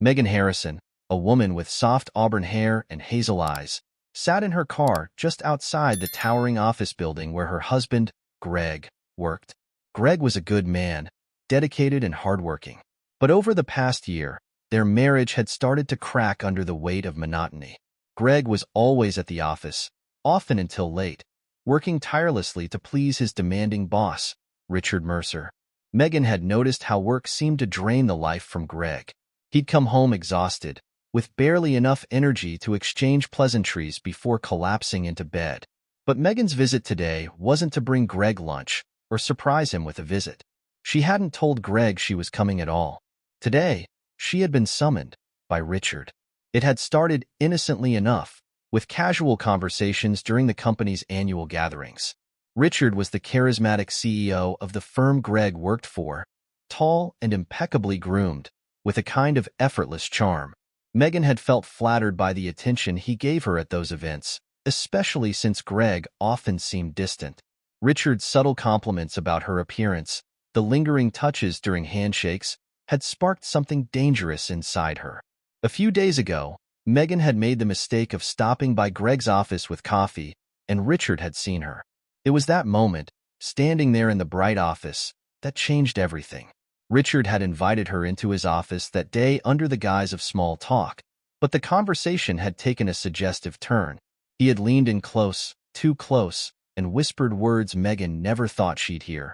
Megan Harrison, a woman with soft auburn hair and hazel eyes, sat in her car just outside the towering office building where her husband, Greg, worked. Greg was a good man, dedicated and hardworking. But over the past year, their marriage had started to crack under the weight of monotony. Greg was always at the office, often until late, working tirelessly to please his demanding boss, Richard Mercer. Megan had noticed how work seemed to drain the life from Greg. He'd come home exhausted, with barely enough energy to exchange pleasantries before collapsing into bed. But Megan's visit today wasn't to bring Greg lunch or surprise him with a visit. She hadn't told Greg she was coming at all. Today, she had been summoned by Richard. It had started innocently enough, with casual conversations during the company's annual gatherings. Richard was the charismatic CEO of the firm Greg worked for, tall and impeccably groomed, with a kind of effortless charm. Megan had felt flattered by the attention he gave her at those events, especially since Greg often seemed distant. Richard's subtle compliments about her appearance, the lingering touches during handshakes, had sparked something dangerous inside her. A few days ago, Megan had made the mistake of stopping by Greg's office with coffee, and Richard had seen her. It was that moment, standing there in the bright office, that changed everything. Richard had invited her into his office that day under the guise of small talk, but the conversation had taken a suggestive turn. He had leaned in close, too close, and whispered words Megan never thought she'd hear.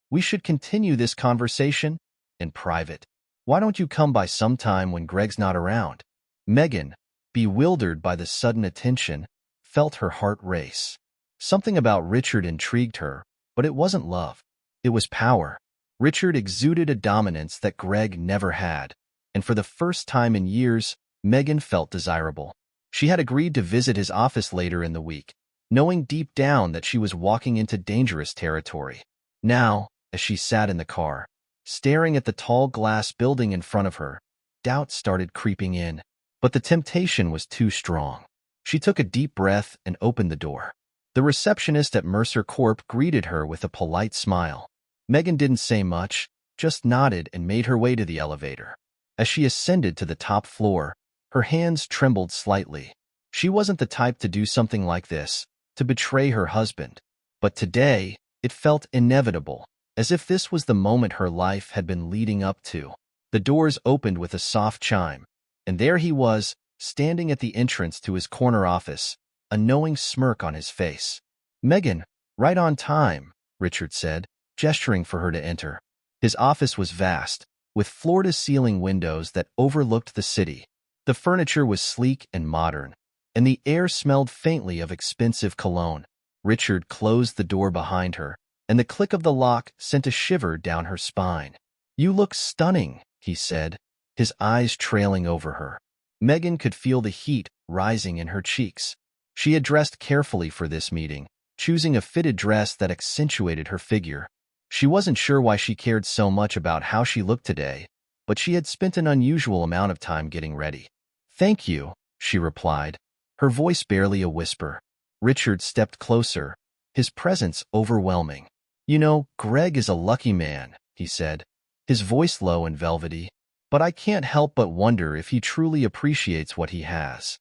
"We should continue this conversation in private. Why don't you come by sometime when Greg's not around?" Megan, bewildered by the sudden attention, felt her heart race. Something about Richard intrigued her, but it wasn't love. It was power. Richard exuded a dominance that Greg never had, and for the first time in years, Megan felt desirable. She had agreed to visit his office later in the week, knowing deep down that she was walking into dangerous territory. Now, as she sat in the car, staring at the tall glass building in front of her, doubt started creeping in. But the temptation was too strong. She took a deep breath and opened the door. The receptionist at Mercer Corp greeted her with a polite smile. Megan didn't say much, just nodded and made her way to the elevator. As she ascended to the top floor, her hands trembled slightly. She wasn't the type to do something like this, to betray her husband. But today, it felt inevitable, as if this was the moment her life had been leading up to. The doors opened with a soft chime, and there he was, standing at the entrance to his corner office, a knowing smirk on his face. "Megan, right on time," Richard said, gesturing for her to enter. His office was vast, with floor-to-ceiling windows that overlooked the city. The furniture was sleek and modern, and the air smelled faintly of expensive cologne. Richard closed the door behind her, and the click of the lock sent a shiver down her spine. "You look stunning," he said, his eyes trailing over her. Megan could feel the heat rising in her cheeks. She had dressed carefully for this meeting, choosing a fitted dress that accentuated her figure. She wasn't sure why she cared so much about how she looked today, but she had spent an unusual amount of time getting ready. "Thank you," she replied, her voice barely a whisper. Richard stepped closer, his presence overwhelming. "You know, Greg is a lucky man," he said, his voice low and velvety, "but I can't help but wonder if he truly appreciates what he has."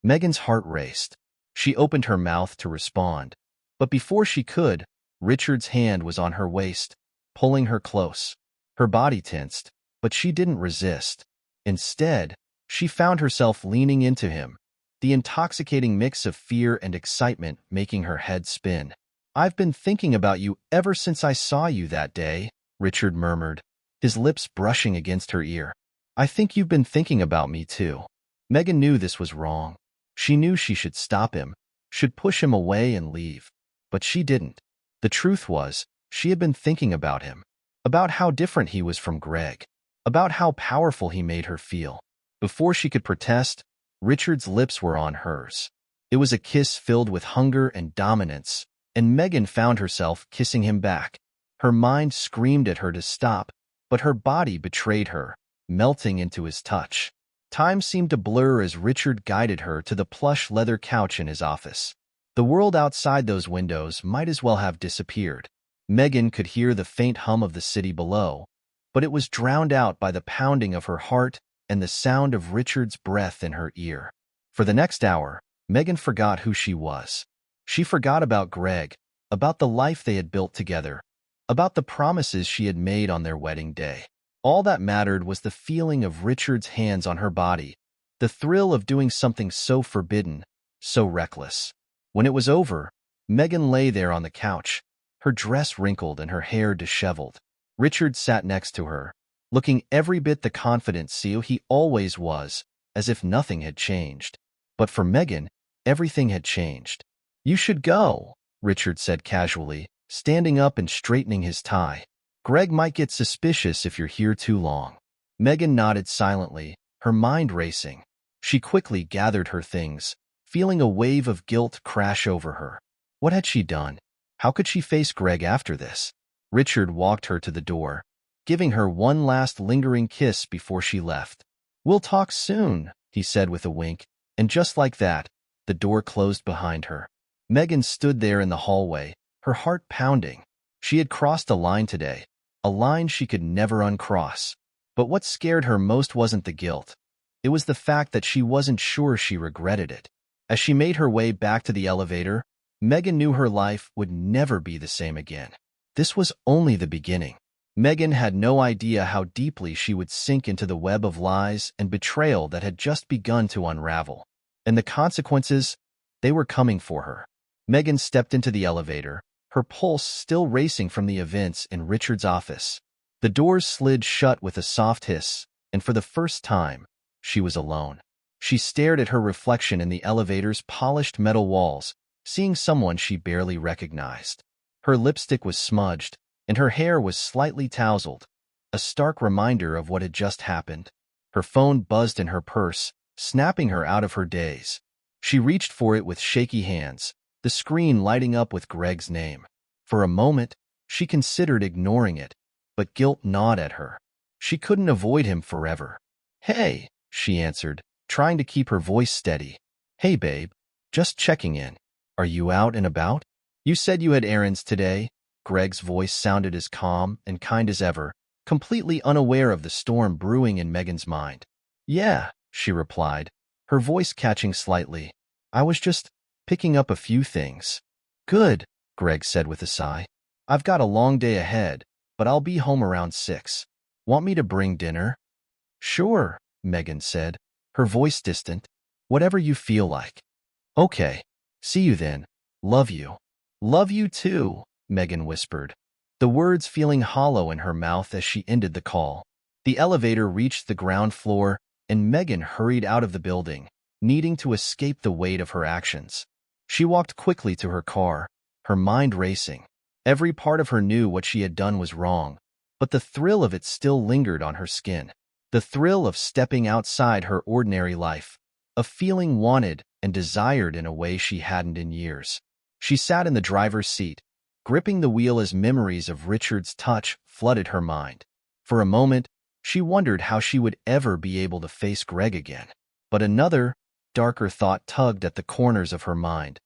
Megan's heart raced. She opened her mouth to respond, but before she could, Richard's hand was on her waist, pulling her close. Her body tensed, but she didn't resist. Instead, she found herself leaning into him, the intoxicating mix of fear and excitement making her head spin. "I've been thinking about you ever since I saw you that day," Richard murmured, his lips brushing against her ear. "I think you've been thinking about me too." Megan knew this was wrong. She knew she should stop him, should push him away and leave. But she didn't. The truth was, she had been thinking about him, about how different he was from Greg, about how powerful he made her feel. Before she could protest, Richard's lips were on hers. It was a kiss filled with hunger and dominance, and Megan found herself kissing him back. Her mind screamed at her to stop, but her body betrayed her, melting into his touch. Time seemed to blur as Richard guided her to the plush leather couch in his office. The world outside those windows might as well have disappeared. Megan could hear the faint hum of the city below, but it was drowned out by the pounding of her heart and the sound of Richard's breath in her ear. For the next hour, Megan forgot who she was. She forgot about Greg, about the life they had built together, about the promises she had made on their wedding day. All that mattered was the feeling of Richard's hands on her body, the thrill of doing something so forbidden, so reckless. When it was over, Megan lay there on the couch, her dress wrinkled and her hair disheveled. Richard sat next to her, looking every bit the confident CEO he always was, as if nothing had changed. But for Megan, everything had changed. "You should go," Richard said casually, standing up and straightening his tie. "Greg might get suspicious if you're here too long." Megan nodded silently, her mind racing. She quickly gathered her things, feeling a wave of guilt crash over her. What had she done? How could she face Greg after this? Richard walked her to the door, giving her one last lingering kiss before she left. "We'll talk soon," he said with a wink, and just like that, the door closed behind her. Megan stood there in the hallway, her heart pounding. She had crossed a line today, a line she could never uncross. But what scared her most wasn't the guilt. It was the fact that she wasn't sure she regretted it. As she made her way back to the elevator, Megan knew her life would never be the same again. This was only the beginning. Megan had no idea how deeply she would sink into the web of lies and betrayal that had just begun to unravel. And the consequences, they were coming for her. Megan stepped into the elevator, her pulse still racing from the events in Richard's office. The doors slid shut with a soft hiss, and for the first time, she was alone. She stared at her reflection in the elevator's polished metal walls, seeing someone she barely recognized. Her lipstick was smudged, and her hair was slightly tousled, a stark reminder of what had just happened. Her phone buzzed in her purse, snapping her out of her daze. She reached for it with shaky hands, the screen lighting up with Greg's name. For a moment, she considered ignoring it, but guilt gnawed at her. She couldn't avoid him forever. "Hey," she answered, trying to keep her voice steady. "Hey, babe. Just checking in. Are you out and about? You said you had errands today." Greg's voice sounded as calm and kind as ever, completely unaware of the storm brewing in Megan's mind. "Yeah," she replied, her voice catching slightly. "I was just picking up a few things." "Good," Greg said with a sigh. "I've got a long day ahead, but I'll be home around 6. Want me to bring dinner?" "Sure," Megan said, her voice distant. "Whatever you feel like." "Okay. See you then. Love you." "Love you too," Megan whispered, the words feeling hollow in her mouth as she ended the call. The elevator reached the ground floor, and Megan hurried out of the building, needing to escape the weight of her actions. She walked quickly to her car, her mind racing. Every part of her knew what she had done was wrong, but the thrill of it still lingered on her skin. The thrill of stepping outside her ordinary life, of feeling wanted and desired in a way she hadn't in years. She sat in the driver's seat, gripping the wheel as memories of Richard's touch flooded her mind. For a moment, she wondered how she would ever be able to face Greg again. But another, darker thought tugged at the corners of her mind.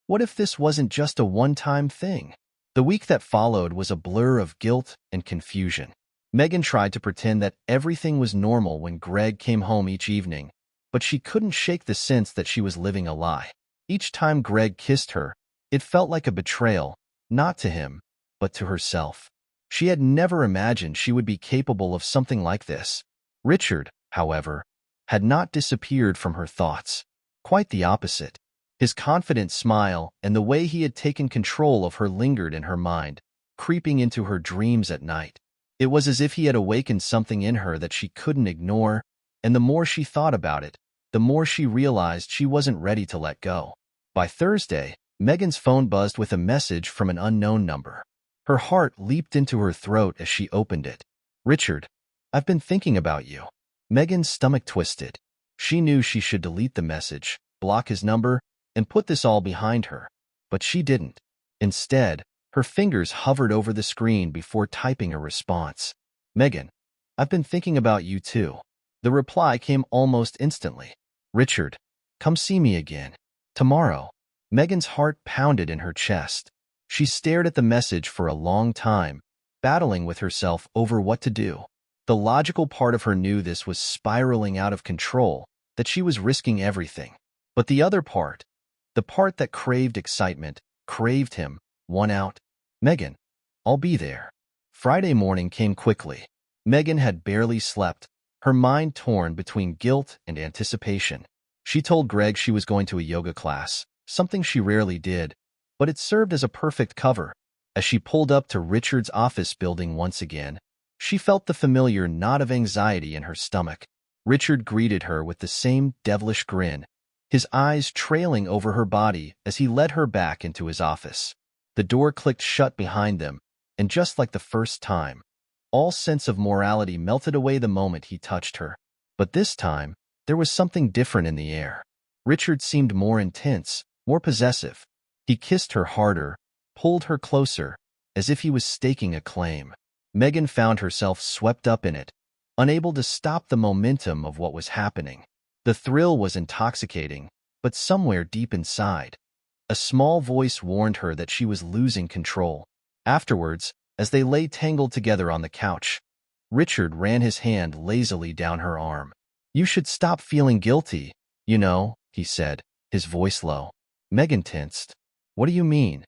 What if this wasn't just a one-time thing? The week that followed was a blur of guilt and confusion. Megan tried to pretend that everything was normal when Greg came home each evening, but she couldn't shake the sense that she was living a lie. Each time Greg kissed her, it felt like a betrayal, not to him, but to herself. She had never imagined she would be capable of something like this. Richard, however, had not disappeared from her thoughts. Quite the opposite. His confident smile and the way he had taken control of her lingered in her mind, creeping into her dreams at night. It was as if he had awakened something in her that she couldn't ignore, and the more she thought about it, the more she realized she wasn't ready to let go. By Thursday, Megan's phone buzzed with a message from an unknown number. Her heart leaped into her throat as she opened it. "Richard, I've been thinking about you." Megan's stomach twisted. She knew she should delete the message, block his number, and put this all behind her. But she didn't. Instead, her fingers hovered over the screen before typing a response. "Megan, I've been thinking about you too." The reply came almost instantly. "Richard, come see me again. Tomorrow." Megan's heart pounded in her chest. She stared at the message for a long time, battling with herself over what to do. The logical part of her knew this was spiraling out of control, that she was risking everything. But the other part, the part that craved excitement, craved him, won out. Megan, I'll be there. Friday morning came quickly. Megan had barely slept, her mind torn between guilt and anticipation. She told Greg she was going to a yoga class, something she rarely did, but it served as a perfect cover. As she pulled up to Richard's office building once again, she felt the familiar knot of anxiety in her stomach. Richard greeted her with the same devilish grin, his eyes trailing over her body as he led her back into his office. The door clicked shut behind them, and just like the first time, all sense of morality melted away the moment he touched her. But this time, there was something different in the air. Richard seemed more intense, more possessive. He kissed her harder, pulled her closer, as if he was staking a claim. Megan found herself swept up in it, unable to stop the momentum of what was happening. The thrill was intoxicating, but somewhere deep inside, a small voice warned her that she was losing control. Afterwards, as they lay tangled together on the couch, Richard ran his hand lazily down her arm. "You should stop feeling guilty, you know," he said, his voice low. Megan tensed. "What do you mean?"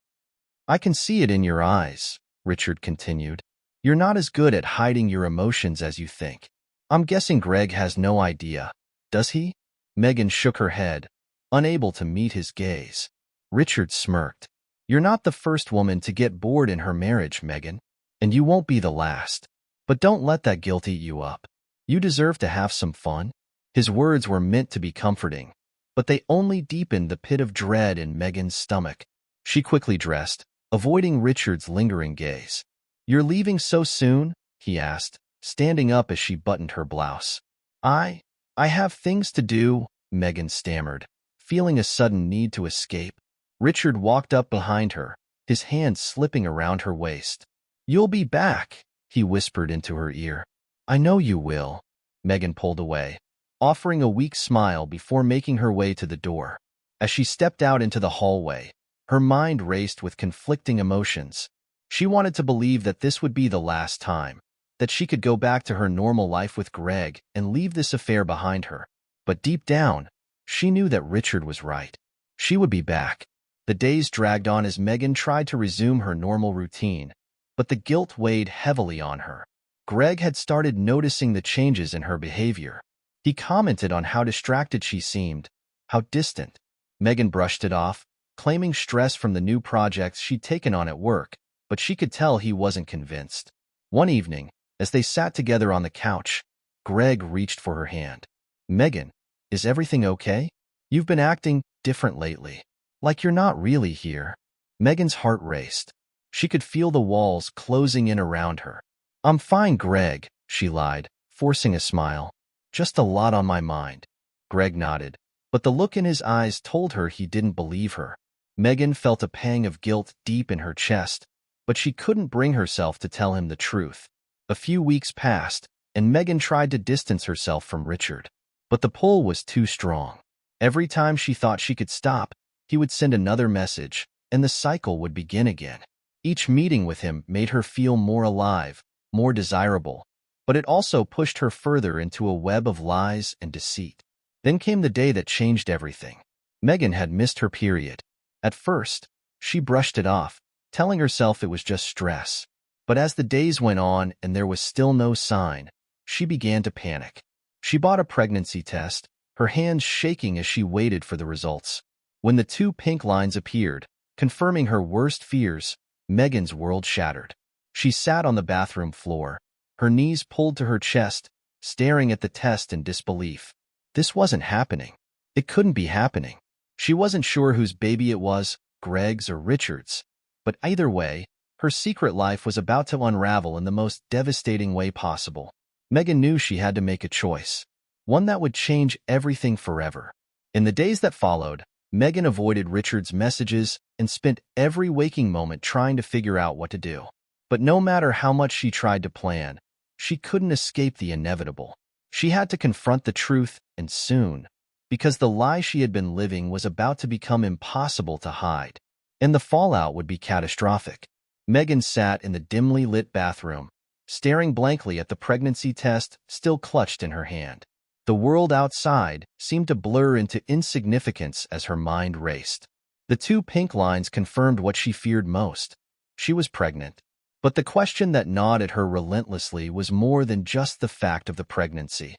"I can see it in your eyes," Richard continued. "You're not as good at hiding your emotions as you think. I'm guessing Greg has no idea. Does he?" Megan shook her head, unable to meet his gaze. Richard smirked. "You're not the first woman to get bored in her marriage, Megan, and you won't be the last. But don't let that guilt eat you up. You deserve to have some fun." His words were meant to be comforting, but they only deepened the pit of dread in Megan's stomach. She quickly dressed, avoiding Richard's lingering gaze. "You're leaving so soon?" he asked, standing up as she buttoned her blouse. I have things to do," Megan stammered, feeling a sudden need to escape. Richard walked up behind her, his hand slipping around her waist. "You'll be back," he whispered into her ear. "I know you will." Megan pulled away, offering a weak smile before making her way to the door. As she stepped out into the hallway, her mind raced with conflicting emotions. She wanted to believe that this would be the last time, that she could go back to her normal life with Greg and leave this affair behind her. But deep down, she knew that Richard was right. She would be back. The days dragged on as Megan tried to resume her normal routine, but the guilt weighed heavily on her. Greg had started noticing the changes in her behavior. He commented on how distracted she seemed, how distant. Megan brushed it off, claiming stress from the new projects she'd taken on at work, but she could tell he wasn't convinced. One evening, as they sat together on the couch, Greg reached for her hand. "Megan, is everything okay? You've been acting different lately, like you're not really here." Megan's heart raced. She could feel the walls closing in around her. "I'm fine, Greg," she lied, forcing a smile. "Just a lot on my mind." Greg nodded, but the look in his eyes told her he didn't believe her. Megan felt a pang of guilt deep in her chest, but she couldn't bring herself to tell him the truth. A few weeks passed, and Megan tried to distance herself from Richard. But the pull was too strong. Every time she thought she could stop, he would send another message, and the cycle would begin again. Each meeting with him made her feel more alive, more desirable, but it also pushed her further into a web of lies and deceit. Then came the day that changed everything. Megan had missed her period. At first, she brushed it off, telling herself it was just stress. But as the days went on and there was still no sign, she began to panic. She bought a pregnancy test, her hands shaking as she waited for the results. When the 2 pink lines appeared, confirming her worst fears, Megan's world shattered. She sat on the bathroom floor, her knees pulled to her chest, staring at the test in disbelief. This wasn't happening. It couldn't be happening. She wasn't sure whose baby it was, Greg's or Richard's. But either way, her secret life was about to unravel in the most devastating way possible. Megan knew she had to make a choice, one that would change everything forever. In the days that followed, Megan avoided Richard's messages and spent every waking moment trying to figure out what to do. But no matter how much she tried to plan, she couldn't escape the inevitable. She had to confront the truth, and soon, because the lie she had been living was about to become impossible to hide, and the fallout would be catastrophic. Megan sat in the dimly lit bathroom, staring blankly at the pregnancy test still clutched in her hand. The world outside seemed to blur into insignificance as her mind raced. The two pink lines confirmed what she feared most. She was pregnant. But the question that gnawed at her relentlessly was more than just the fact of the pregnancy.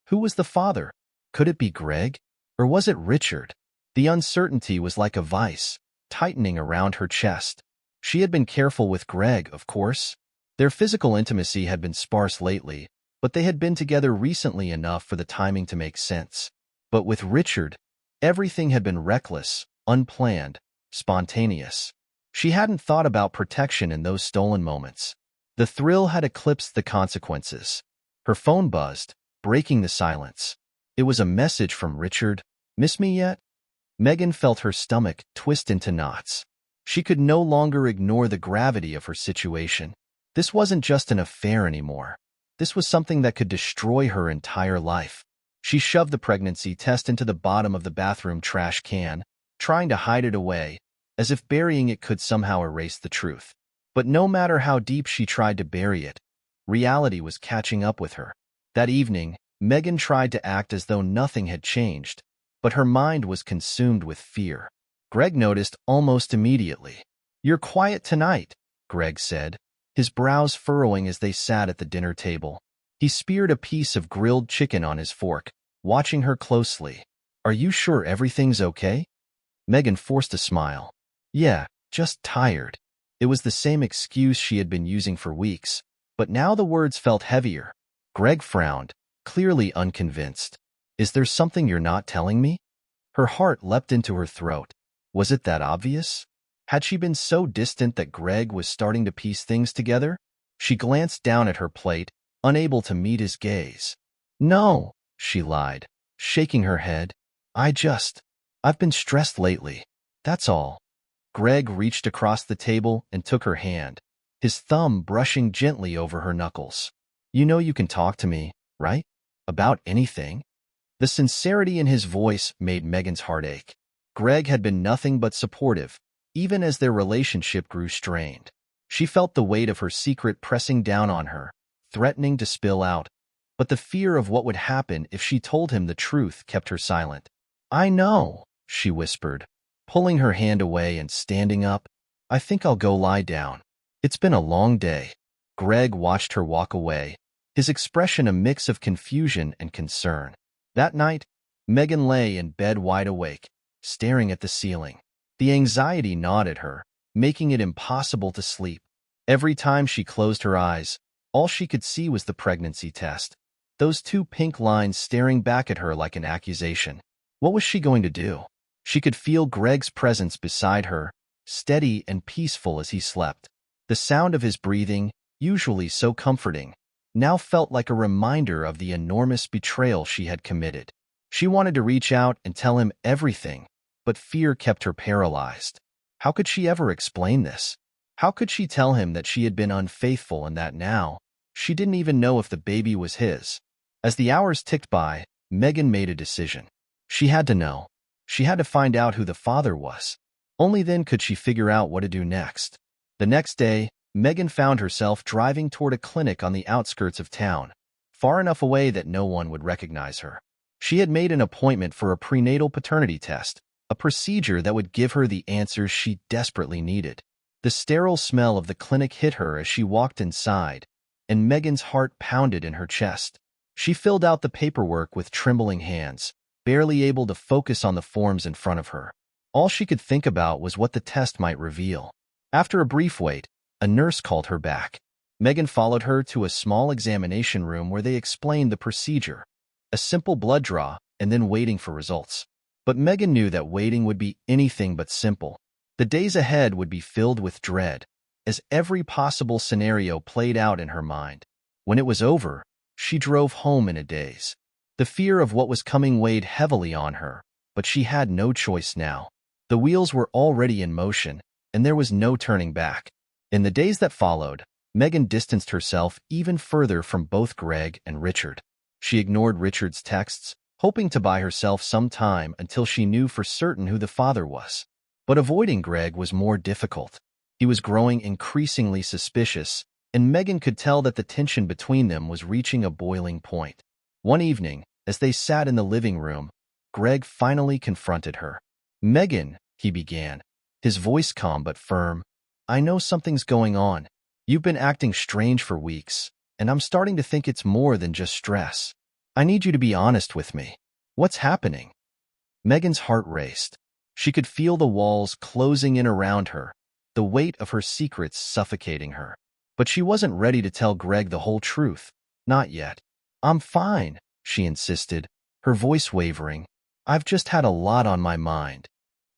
Who was the father? Could it be Greg? Or was it Richard? The uncertainty was like a vice, tightening around her chest. She had been careful with Greg, of course. Their physical intimacy had been sparse lately, but they had been together recently enough for the timing to make sense. But with Richard, everything had been reckless, unplanned, spontaneous. She hadn't thought about protection in those stolen moments. The thrill had eclipsed the consequences. Her phone buzzed, breaking the silence. It was a message from Richard. "Miss me yet?" Megan felt her stomach twist into knots. She could no longer ignore the gravity of her situation. This wasn't just an affair anymore. This was something that could destroy her entire life. She shoved the pregnancy test into the bottom of the bathroom trash can, trying to hide it away, as if burying it could somehow erase the truth. But no matter how deep she tried to bury it, reality was catching up with her. That evening, Megan tried to act as though nothing had changed, but her mind was consumed with fear. Greg noticed almost immediately. "You're quiet tonight," Greg said, his brows furrowing as they sat at the dinner table. He speared a piece of grilled chicken on his fork, watching her closely. "Are you sure everything's okay?" Megan forced a smile. "Yeah, just tired." It was the same excuse she had been using for weeks, but now the words felt heavier. Greg frowned, clearly unconvinced. "Is there something you're not telling me?" Her heart leapt into her throat. Was it that obvious? Had she been so distant that Greg was starting to piece things together? She glanced down at her plate, unable to meet his gaze. "No," she lied, shaking her head. I've been stressed lately. That's all." Greg reached across the table and took her hand, his thumb brushing gently over her knuckles. "You know you can talk to me, right? About anything?" The sincerity in his voice made Megan's heart ache. Greg had been nothing but supportive, even as their relationship grew strained. She felt the weight of her secret pressing down on her, threatening to spill out. But the fear of what would happen if she told him the truth kept her silent. "I know," she whispered, pulling her hand away and standing up. "I think I'll go lie down. It's been a long day." Greg watched her walk away, his expression a mix of confusion and concern. That night, Megan lay in bed wide awake, staring at the ceiling. The anxiety gnawed at her, making it impossible to sleep. Every time she closed her eyes, all she could see was the pregnancy test, those two pink lines staring back at her like an accusation. What was she going to do? She could feel Greg's presence beside her, steady and peaceful as he slept. The sound of his breathing, usually so comforting, now felt like a reminder of the enormous betrayal she had committed. She wanted to reach out and tell him everything, but fear kept her paralyzed. How could she ever explain this? How could she tell him that she had been unfaithful and that now, she didn't even know if the baby was his? As the hours ticked by, Megan made a decision. She had to know. She had to find out who the father was. Only then could she figure out what to do next. The next day, Megan found herself driving toward a clinic on the outskirts of town, far enough away that no one would recognize her. She had made an appointment for a prenatal paternity test, a procedure that would give her the answers she desperately needed. The sterile smell of the clinic hit her as she walked inside, and Megan's heart pounded in her chest. She filled out the paperwork with trembling hands, barely able to focus on the forms in front of her. All she could think about was what the test might reveal. After a brief wait, a nurse called her back. Megan followed her to a small examination room where they explained the procedure, a simple blood draw, and then waiting for results. But Megan knew that waiting would be anything but simple. The days ahead would be filled with dread, as every possible scenario played out in her mind. When it was over, she drove home in a daze. The fear of what was coming weighed heavily on her, but she had no choice now. The wheels were already in motion, and there was no turning back. In the days that followed, Megan distanced herself even further from both Greg and Richard. She ignored Richard's texts, hoping to buy herself some time until she knew for certain who the father was. But avoiding Greg was more difficult. He was growing increasingly suspicious, and Megan could tell that the tension between them was reaching a boiling point. One evening, as they sat in the living room, Greg finally confronted her. "Megan," he began, his voice calm but firm, "I know something's going on. You've been acting strange for weeks, and I'm starting to think it's more than just stress. I need you to be honest with me. What's happening?" Megan's heart raced. She could feel the walls closing in around her, the weight of her secrets suffocating her. But she wasn't ready to tell Greg the whole truth. Not yet. "I'm fine," she insisted, her voice wavering. "I've just had a lot on my mind."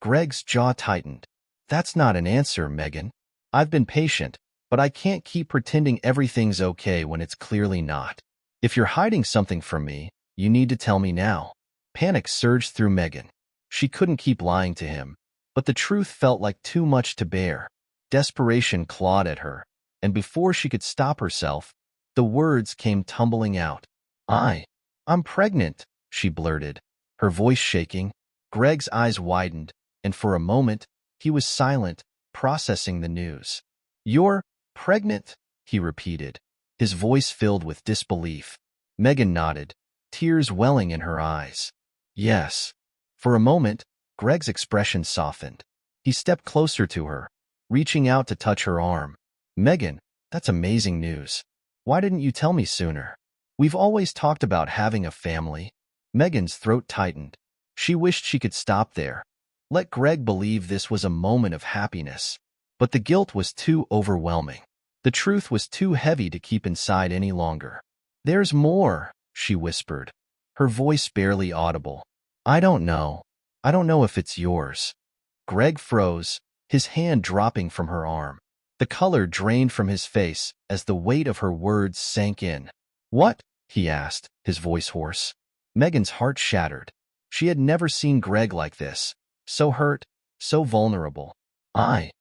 Greg's jaw tightened. "That's not an answer, Megan. I've been patient, but I can't keep pretending everything's okay when it's clearly not. If you're hiding something from me, you need to tell me now." Panic surged through Megan. She couldn't keep lying to him, but the truth felt like too much to bear. Desperation clawed at her, and before she could stop herself, the words came tumbling out. I'm pregnant," she blurted, her voice shaking. Greg's eyes widened, and for a moment, he was silent, processing the news. "You're pregnant?" he repeated, his voice filled with disbelief. Megan nodded, tears welling in her eyes. "Yes." For a moment, Greg's expression softened. He stepped closer to her, reaching out to touch her arm. "Megan, that's amazing news. Why didn't you tell me sooner? We've always talked about having a family." Megan's throat tightened. She wished she could stop there. Let Greg believe this was a moment of happiness. But the guilt was too overwhelming. The truth was too heavy to keep inside any longer. "There's more," she whispered, her voice barely audible. "I don't know. I don't know if it's yours." Greg froze, his hand dropping from her arm. The color drained from his face as the weight of her words sank in. "What?" he asked, his voice hoarse. Megan's heart shattered. She had never seen Greg like this, so hurt, so vulnerable. I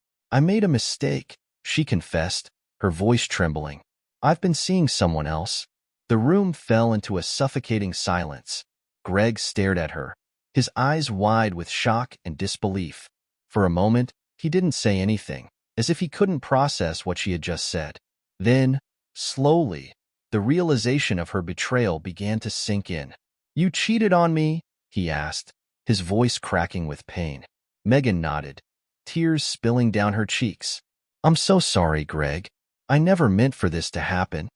made a mistake," she confessed, her voice trembling. "I've been seeing someone else." The room fell into a suffocating silence. Greg stared at her, his eyes wide with shock and disbelief. For a moment, he didn't say anything, as if he couldn't process what she had just said. Then, slowly, the realization of her betrayal began to sink in. "You cheated on me?" he asked, his voice cracking with pain. Megan nodded, tears spilling down her cheeks. "I'm so sorry, Greg. I never meant for this to happen."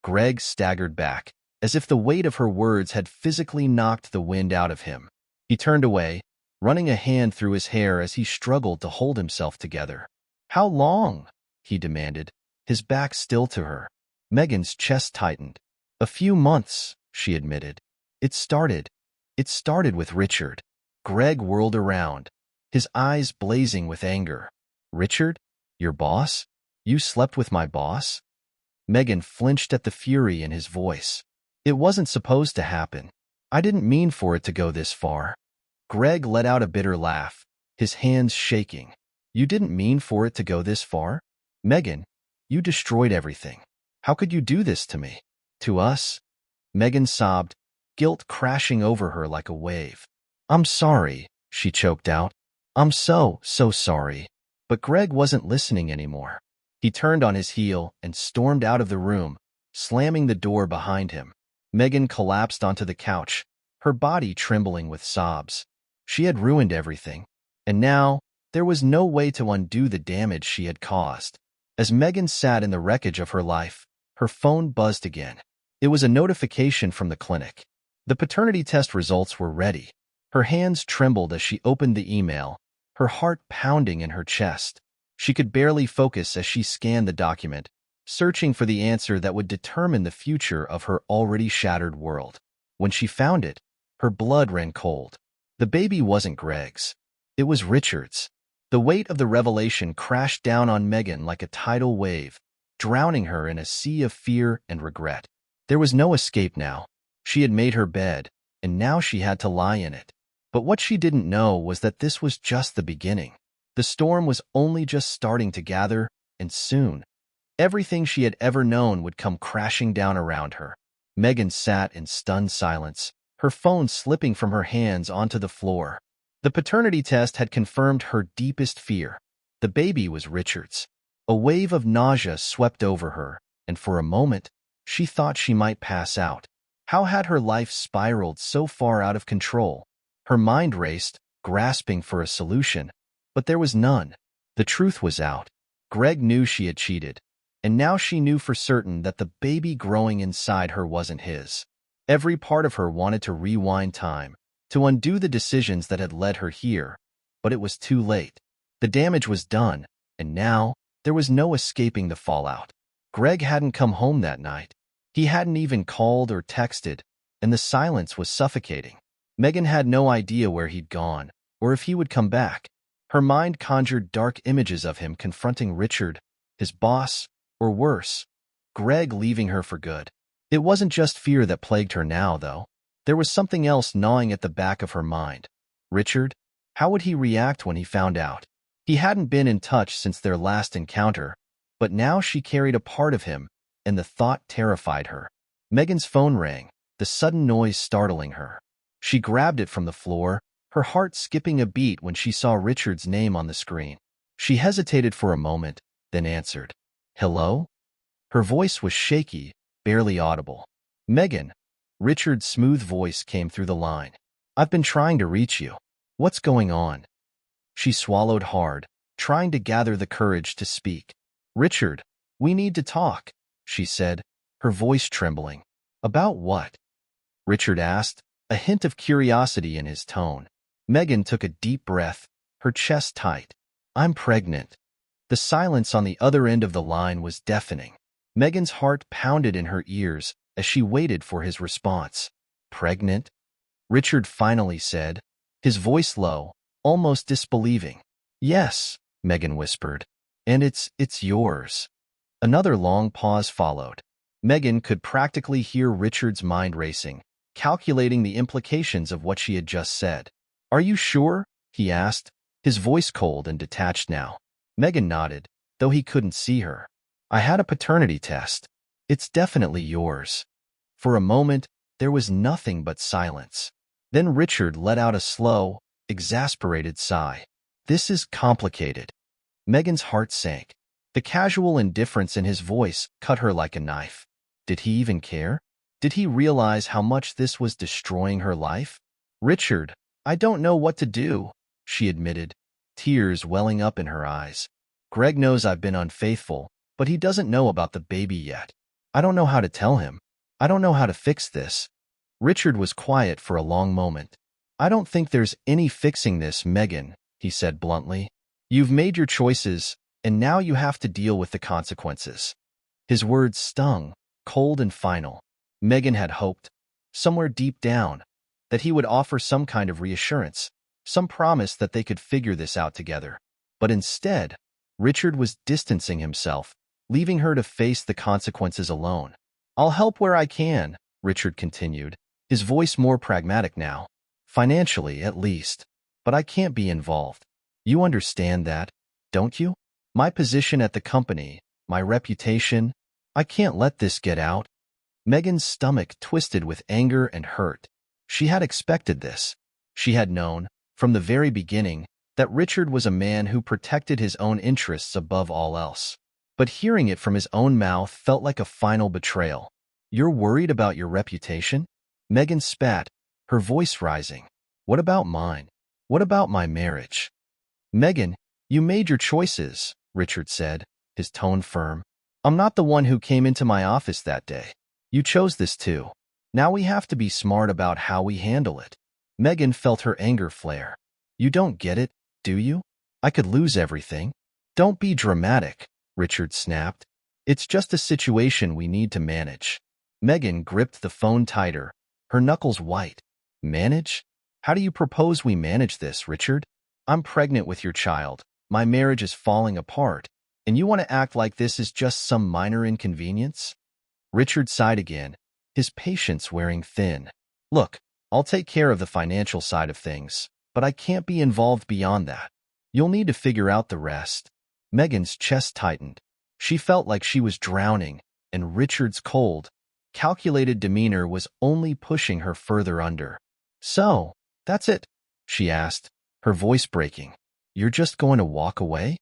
Greg staggered back, as if the weight of her words had physically knocked the wind out of him. He turned away, running a hand through his hair as he struggled to hold himself together. "How long?" he demanded, his back still to her. Megan's chest tightened. "A few months," she admitted. It started with Richard." Greg whirled around, his eyes blazing with anger. "Richard? Your boss? You slept with my boss?" Megan flinched at the fury in his voice. "It wasn't supposed to happen. I didn't mean for it to go this far." Greg let out a bitter laugh, his hands shaking. "You didn't mean for it to go this far? Megan, you destroyed everything. How could you do this to me? To us?" Megan sobbed, guilt crashing over her like a wave. "I'm sorry," she choked out. "I'm so sorry." But Greg wasn't listening anymore. He turned on his heel and stormed out of the room, slamming the door behind him. Megan collapsed onto the couch, her body trembling with sobs. She had ruined everything, and now there was no way to undo the damage she had caused. As Megan sat in the wreckage of her life, her phone buzzed again. It was a notification from the clinic. The paternity test results were ready. Her hands trembled as she opened the email, her heart pounding in her chest. She could barely focus as she scanned the document, searching for the answer that would determine the future of her already shattered world. When she found it, her blood ran cold. The baby wasn't Greg's. It was Richard's. The weight of the revelation crashed down on Megan like a tidal wave, drowning her in a sea of fear and regret. There was no escape now. She had made her bed, and now she had to lie in it. But what she didn't know was that this was just the beginning. The storm was only just starting to gather, and soon, everything she had ever known would come crashing down around her. Megan sat in stunned silence, her phone slipping from her hands onto the floor. The paternity test had confirmed her deepest fear. The baby was Richard's. A wave of nausea swept over her, and for a moment, she thought she might pass out. How had her life spiraled so far out of control? Her mind raced, grasping for a solution, but there was none. The truth was out. Greg knew she had cheated, and now she knew for certain that the baby growing inside her wasn't his. Every part of her wanted to rewind time, to undo the decisions that had led her here, but it was too late. The damage was done, and now there was no escaping the fallout. Greg hadn't come home that night. He hadn't even called or texted, and the silence was suffocating. Megan had no idea where he'd gone, or if he would come back. Her mind conjured dark images of him confronting Richard, his boss, or worse, Greg leaving her for good. It wasn't just fear that plagued her now, though. There was something else gnawing at the back of her mind. Richard? How would he react when he found out? He hadn't been in touch since their last encounter, but now she carried a part of him, and the thought terrified her. Megan's phone rang, the sudden noise startling her. She grabbed it from the floor, her heart skipping a beat when she saw Richard's name on the screen. She hesitated for a moment, then answered. Hello? Her voice was shaky, barely audible. Megan. Richard's smooth voice came through the line. I've been trying to reach you. What's going on? She swallowed hard, trying to gather the courage to speak. Richard, we need to talk, she said, her voice trembling. About what? Richard asked, a hint of curiosity in his tone. Megan took a deep breath, her chest tight. I'm pregnant. The silence on the other end of the line was deafening. Megan's heart pounded in her ears as she waited for his response. Pregnant? Richard finally said, his voice low, almost disbelieving. Yes, Megan whispered. And it's yours. Another long pause followed. Megan could practically hear Richard's mind racing, calculating the implications of what she had just said. Are you sure? He asked, his voice cold and detached now. Megan nodded, though he couldn't see her. I had a paternity test. It's definitely yours. For a moment, there was nothing but silence. Then Richard let out a slow, exasperated sigh. This is complicated. Megan's heart sank. The casual indifference in his voice cut her like a knife. Did he even care? Did he realize how much this was destroying her life? Richard, I don't know what to do, she admitted, tears welling up in her eyes. Greg knows I've been unfaithful, but he doesn't know about the baby yet. I don't know how to tell him. I don't know how to fix this. Richard was quiet for a long moment. I don't think there's any fixing this, Megan, he said bluntly. You've made your choices, and now you have to deal with the consequences. His words stung, cold and final. Megan had hoped, somewhere deep down, that he would offer some kind of reassurance, some promise that they could figure this out together. But instead, Richard was distancing himself, leaving her to face the consequences alone. I'll help where I can, Richard continued, his voice more pragmatic now. Financially, at least. But I can't be involved. You understand that, don't you? My position at the company, my reputation, I can't let this get out. Megan's stomach twisted with anger and hurt. She had expected this. She had known, from the very beginning, that Richard was a man who protected his own interests above all else. But hearing it from his own mouth felt like a final betrayal. You're worried about your reputation? Megan spat, her voice rising. What about mine? What about my marriage? Megan, you made your choices, Richard said, his tone firm. I'm not the one who came into my office that day. You chose this too. Now we have to be smart about how we handle it. Megan felt her anger flare. You don't get it, do you? I could lose everything. Don't be dramatic, Richard snapped. It's just a situation we need to manage. Megan gripped the phone tighter, her knuckles white. Manage? How do you propose we manage this, Richard? I'm pregnant with your child. My marriage is falling apart, and you want to act like this is just some minor inconvenience? Richard sighed again, his patience wearing thin. Look, I'll take care of the financial side of things, but I can't be involved beyond that. You'll need to figure out the rest. Megan's chest tightened. She felt like she was drowning, and Richard's cold, calculated demeanor was only pushing her further under. So, that's it, she asked, her voice breaking. You're just going to walk away?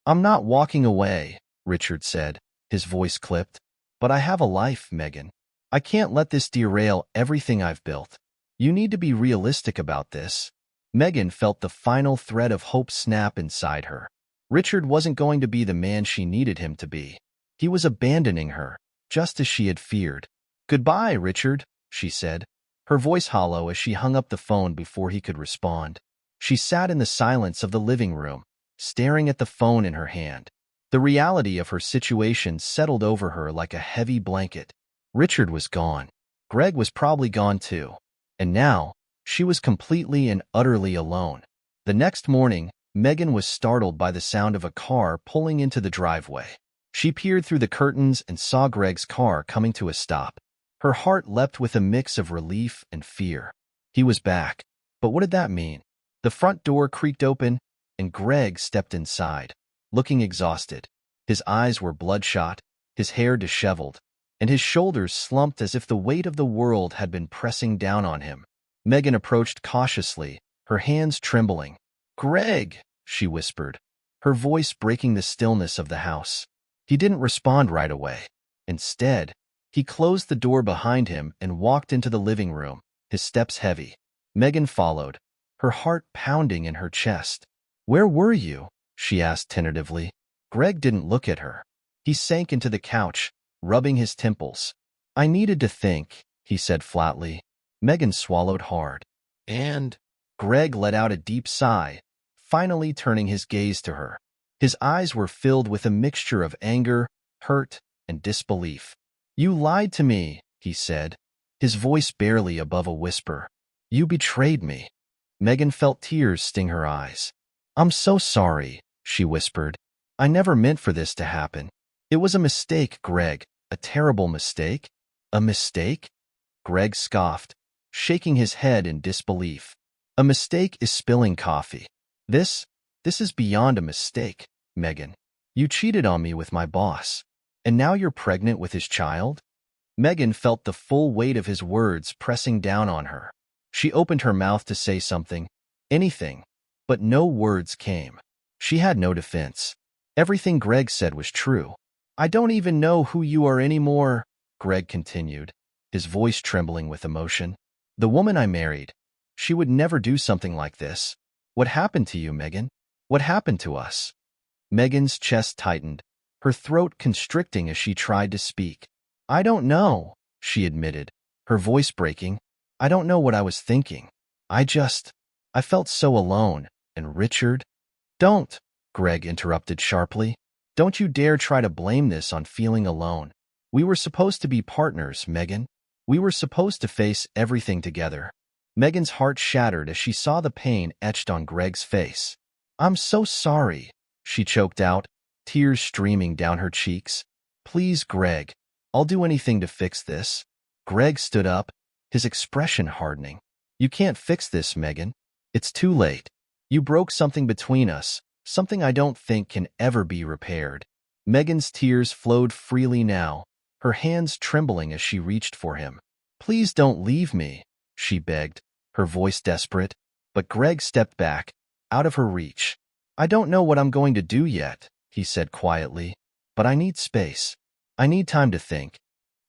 I'm not walking away, Richard said, his voice clipped. But I have a life, Megan. I can't let this derail everything I've built. You need to be realistic about this. Megan felt the final thread of hope snap inside her. Richard wasn't going to be the man she needed him to be. He was abandoning her, just as she had feared. "Goodbye, Richard," she said, her voice hollow as she hung up the phone before he could respond. She sat in the silence of the living room, staring at the phone in her hand. The reality of her situation settled over her like a heavy blanket. Richard was gone. Greg was probably gone too. And now, she was completely and utterly alone. The next morning, Megan was startled by the sound of a car pulling into the driveway. She peered through the curtains and saw Greg's car coming to a stop. Her heart leapt with a mix of relief and fear. He was back. But what did that mean? The front door creaked open, and Greg stepped inside, looking exhausted. His eyes were bloodshot, his hair disheveled, and his shoulders slumped as if the weight of the world had been pressing down on him. Megan approached cautiously, her hands trembling. "Greg," she whispered, her voice breaking the stillness of the house. He didn't respond right away. Instead, he closed the door behind him and walked into the living room, his steps heavy. Megan followed, her heart pounding in her chest. "Where were you?" she asked tentatively. Greg didn't look at her. He sank into the couch, rubbing his temples. "I needed to think," he said flatly. Megan swallowed hard. "And?" Greg let out a deep sigh, finally turning his gaze to her. His eyes were filled with a mixture of anger, hurt, and disbelief. "You lied to me," he said, his voice barely above a whisper. "You betrayed me." Megan felt tears sting her eyes. "I'm so sorry," she whispered. "I never meant for this to happen. It was a mistake, Greg, a terrible mistake." "A mistake?" Greg scoffed, shaking his head in disbelief. "A mistake is spilling coffee. This is beyond a mistake, Megan. You cheated on me with my boss, and now you're pregnant with his child?" Megan felt the full weight of his words pressing down on her. She opened her mouth to say something, anything, but no words came. She had no defense. Everything Greg said was true. "I don't even know who you are anymore," Greg continued, his voice trembling with emotion. "The woman I married, she would never do something like this. What happened to you, Megan? What happened to us?" Megan's chest tightened, her throat constricting as she tried to speak. "I don't know," she admitted, her voice breaking. "I don't know what I was thinking. I felt so alone, and Richard—" "Don't," Greg interrupted sharply. "Don't you dare try to blame this on feeling alone. We were supposed to be partners, Megan. We were supposed to face everything together." Megan's heart shattered as she saw the pain etched on Greg's face. "I'm so sorry," she choked out, tears streaming down her cheeks. "Please, Greg, I'll do anything to fix this." Greg stood up, his expression hardening. "You can't fix this, Megan. It's too late. You broke something between us, something I don't think can ever be repaired." Megan's tears flowed freely now, her hands trembling as she reached for him. "Please don't leave me," she begged, her voice desperate. But Greg stepped back, out of her reach. "I don't know what I'm going to do yet," he said quietly, "but I need space. I need time to think."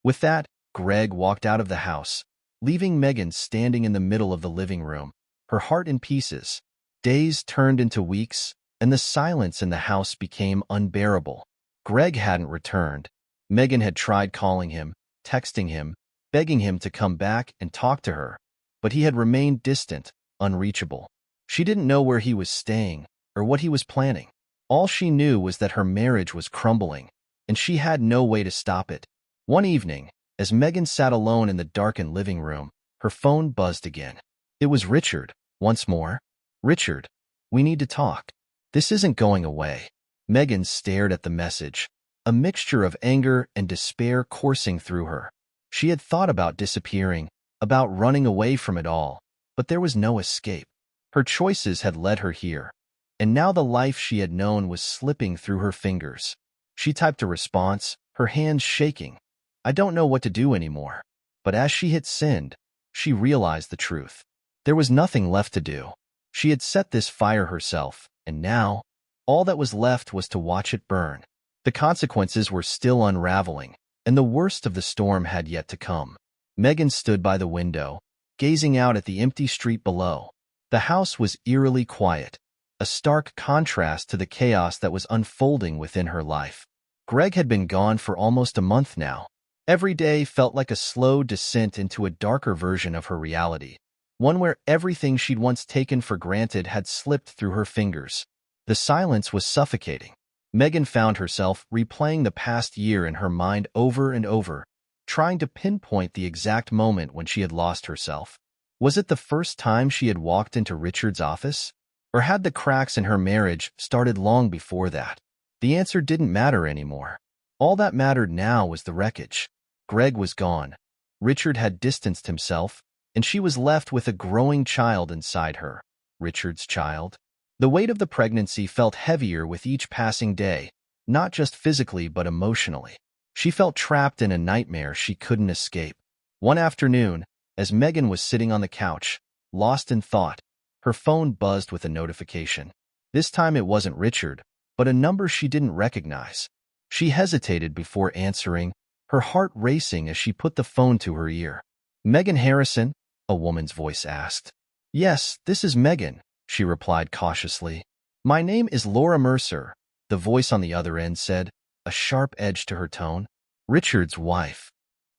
With that, Greg walked out of the house, leaving Megan standing in the middle of the living room, her heart in pieces. Days turned into weeks, and the silence in the house became unbearable. Greg hadn't returned. Megan had tried calling him, texting him, begging him to come back and talk to her, but he had remained distant, unreachable. She didn't know where he was staying or what he was planning. All she knew was that her marriage was crumbling, and she had no way to stop it. One evening, as Megan sat alone in the darkened living room, her phone buzzed again. It was Richard, once more. "Richard, we need to talk. This isn't going away." Megan stared at the message, a mixture of anger and despair coursing through her. She had thought about disappearing, about running away from it all, but there was no escape. Her choices had led her here, and now the life she had known was slipping through her fingers. She typed a response, her hands shaking. "I don't know what to do anymore." But as she hit send, she realized the truth. There was nothing left to do. She had set this fire herself, and now, all that was left was to watch it burn. The consequences were still unraveling, and the worst of the storm had yet to come. Megan stood by the window, gazing out at the empty street below. The house was eerily quiet, a stark contrast to the chaos that was unfolding within her life. Greg had been gone for almost a month now. Every day felt like a slow descent into a darker version of her reality, one where everything she'd once taken for granted had slipped through her fingers. The silence was suffocating. Megan found herself replaying the past year in her mind over and over, trying to pinpoint the exact moment when she had lost herself. Was it the first time she had walked into Richard's office? Or had the cracks in her marriage started long before that? The answer didn't matter anymore. All that mattered now was the wreckage. Greg was gone. Richard had distanced himself, and she was left with a growing child inside her. Richard's child. The weight of the pregnancy felt heavier with each passing day, not just physically but emotionally. She felt trapped in a nightmare she couldn't escape. One afternoon, as Megan was sitting on the couch, lost in thought, her phone buzzed with a notification. This time it wasn't Richard, but a number she didn't recognize. She hesitated before answering, her heart racing as she put the phone to her ear. "Megan Harrison?" a woman's voice asked. "Yes, this is Megan," she replied cautiously. "My name is Laura Mercer," the voice on the other end said, a sharp edge to her tone. Richard's wife.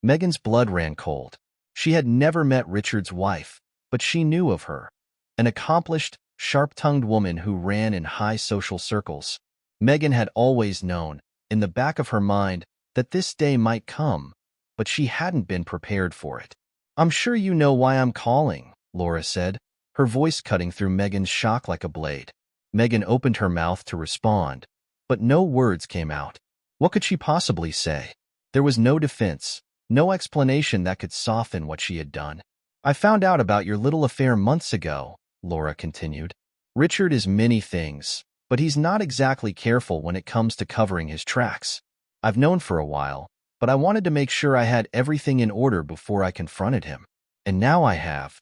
Megan's blood ran cold. She had never met Richard's wife, but she knew of her. An accomplished, sharp-tongued woman who ran in high social circles. Megan had always known, in the back of her mind, that this day might come, but she hadn't been prepared for it. "I'm sure you know why I'm calling," Laura said, her voice cutting through Megan's shock like a blade. Megan opened her mouth to respond, but no words came out. What could she possibly say? There was no defense, no explanation that could soften what she had done. "I found out about your little affair months ago," Laura continued. "Richard is many things, but he's not exactly careful when it comes to covering his tracks. I've known for a while, but I wanted to make sure I had everything in order before I confronted him. And now I have."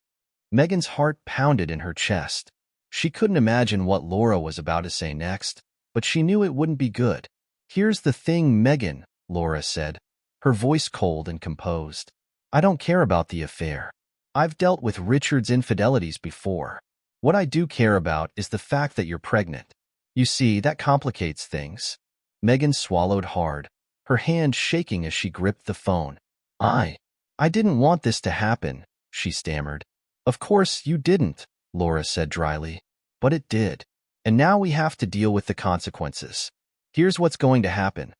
Megan's heart pounded in her chest. She couldn't imagine what Laura was about to say next, but she knew it wouldn't be good. "Here's the thing, Megan," Laura said, her voice cold and composed. "I don't care about the affair. I've dealt with Richard's infidelities before. What I do care about is the fact that you're pregnant. You see, that complicates things." Megan swallowed hard, her hand shaking as she gripped the phone. I didn't want this to happen," she stammered. "Of course you didn't," Laura said dryly. "But it did. And now we have to deal with the consequences. Here's what's going to happen.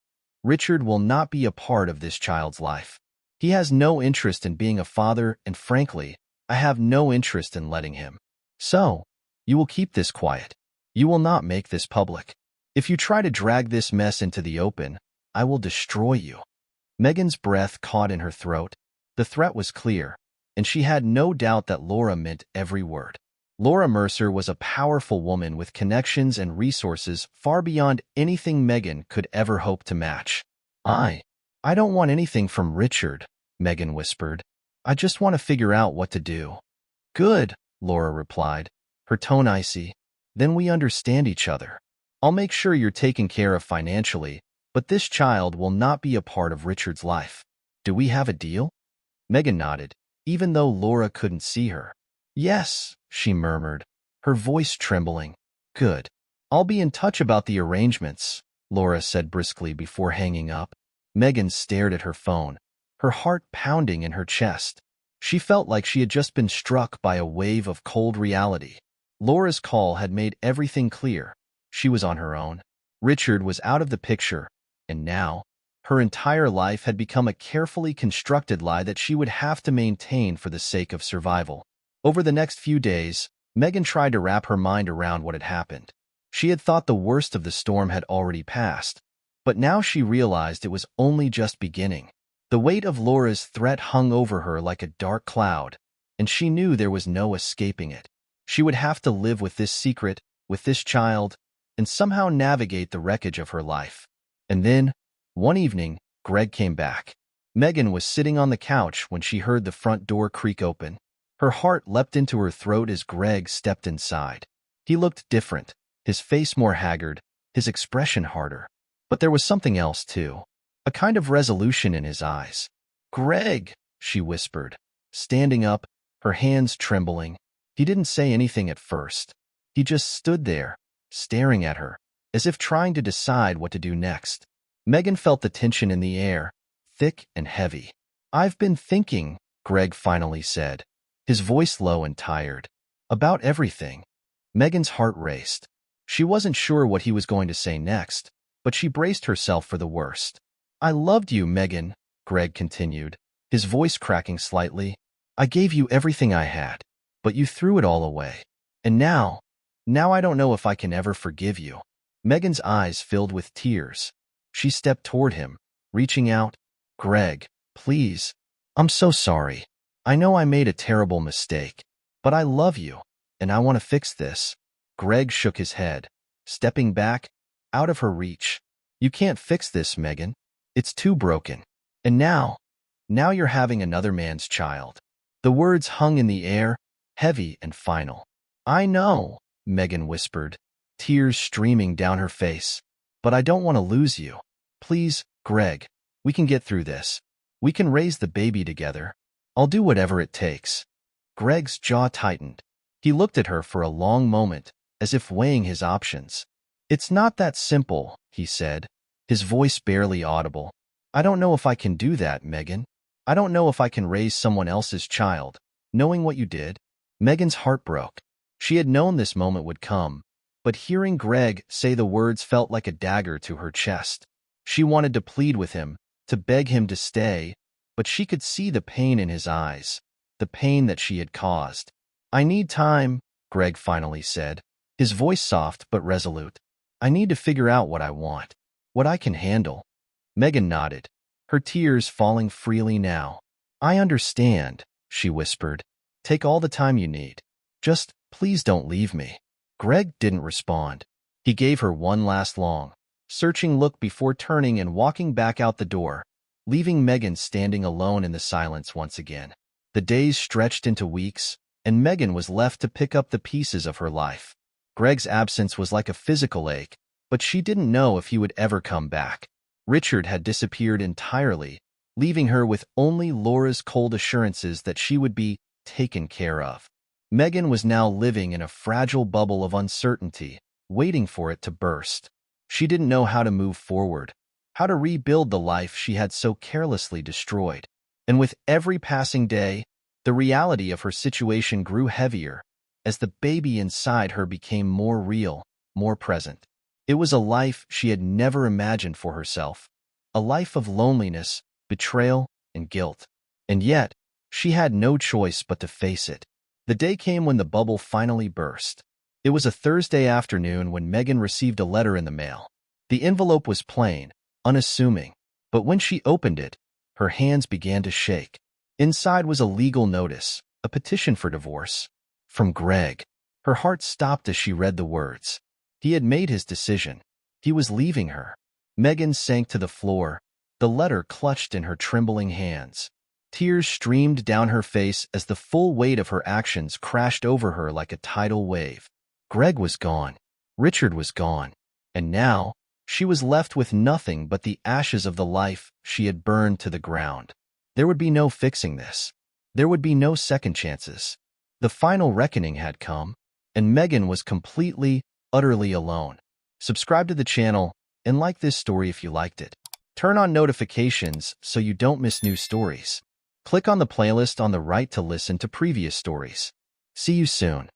Richard will not be a part of this child's life. He has no interest in being a father, and frankly, I have no interest in letting him. So, you will keep this quiet. You will not make this public. If you try to drag this mess into the open, I will destroy you." Megan's breath caught in her throat. The threat was clear, and she had no doubt that Laura meant every word. Laura Mercer was a powerful woman with connections and resources far beyond anything Megan could ever hope to match. I don't want anything from Richard," Megan whispered. "I just want to figure out what to do." "Good," Laura replied, her tone icy. "Then we understand each other. I'll make sure you're taken care of financially, but this child will not be a part of Richard's life. Do we have a deal?" Megan nodded, even though Laura couldn't see her. "Yes," she murmured, her voice trembling. "Good. I'll be in touch about the arrangements," Laura said briskly before hanging up. Megan stared at her phone, her heart pounding in her chest. She felt like she had just been struck by a wave of cold reality. Laura's call had made everything clear. She was on her own. Richard was out of the picture, and now, her entire life had become a carefully constructed lie that she would have to maintain for the sake of survival. Over the next few days, Megan tried to wrap her mind around what had happened. She had thought the worst of the storm had already passed, but now she realized it was only just beginning. The weight of Laura's threat hung over her like a dark cloud, and she knew there was no escaping it. She would have to live with this secret, with this child, and somehow navigate the wreckage of her life. And then, one evening, Greg came back. Megan was sitting on the couch when she heard the front door creak open. Her heart leapt into her throat as Greg stepped inside. He looked different, his face more haggard, his expression harder. But there was something else, too. A kind of resolution in his eyes. "Greg," she whispered, standing up, her hands trembling. He didn't say anything at first. He just stood there, staring at her, as if trying to decide what to do next. Megan felt the tension in the air, thick and heavy. "I've been thinking," Greg finally said, his voice low and tired, "about everything." Megan's heart raced. She wasn't sure what he was going to say next, but she braced herself for the worst. "I loved you, Megan," Greg continued, his voice cracking slightly. "I gave you everything I had, but you threw it all away. And now I don't know if I can ever forgive you." Megan's eyes filled with tears. She stepped toward him, reaching out. "Greg, please. I'm so sorry. I know I made a terrible mistake, but I love you, and I want to fix this." Greg shook his head, stepping back, out of her reach. "You can't fix this, Megan. It's too broken. And now you're having another man's child." The words hung in the air, heavy and final. "I know," Megan whispered, tears streaming down her face. "But I don't want to lose you. Please, Greg, we can get through this. We can raise the baby together. I'll do whatever it takes." Greg's jaw tightened. He looked at her for a long moment, as if weighing his options. "It's not that simple," he said, his voice barely audible. "I don't know if I can do that, Megan. I don't know if I can raise someone else's child, knowing what you did." Megan's heart broke. She had known this moment would come, but hearing Greg say the words felt like a dagger to her chest. She wanted to plead with him, to beg him to stay, but she could see the pain in his eyes, the pain that she had caused. "I need time," Greg finally said, his voice soft but resolute. "I need to figure out what I want, what I can handle." Megan nodded, her tears falling freely now. "I understand," she whispered. "Take all the time you need. Just please don't leave me." Greg didn't respond. He gave her one last long, searching look before turning and walking back out the door, leaving Megan standing alone in the silence once again. The days stretched into weeks, and Megan was left to pick up the pieces of her life. Greg's absence was like a physical ache, but she didn't know if he would ever come back. Richard had disappeared entirely, leaving her with only Laura's cold assurances that she would be taken care of. Megan was now living in a fragile bubble of uncertainty, waiting for it to burst. She didn't know how to move forward, how to rebuild the life she had so carelessly destroyed. And with every passing day, the reality of her situation grew heavier as the baby inside her became more real, more present. It was a life she had never imagined for herself, a life of loneliness, betrayal, and guilt. And yet, she had no choice but to face it. The day came when the bubble finally burst. It was a Thursday afternoon when Megan received a letter in the mail. The envelope was plain, unassuming, but when she opened it, her hands began to shake. Inside was a legal notice, a petition for divorce. From Greg. Her heart stopped as she read the words. He had made his decision. He was leaving her. Megan sank to the floor, the letter clutched in her trembling hands. Tears streamed down her face as the full weight of her actions crashed over her like a tidal wave. Greg was gone. Richard was gone. And now, she was left with nothing but the ashes of the life she had burned to the ground. There would be no fixing this. There would be no second chances. The final reckoning had come, and Megan was completely, utterly alone. Subscribe to the channel and like this story if you liked it. Turn on notifications so you don't miss new stories. Click on the playlist on the right to listen to previous stories. See you soon.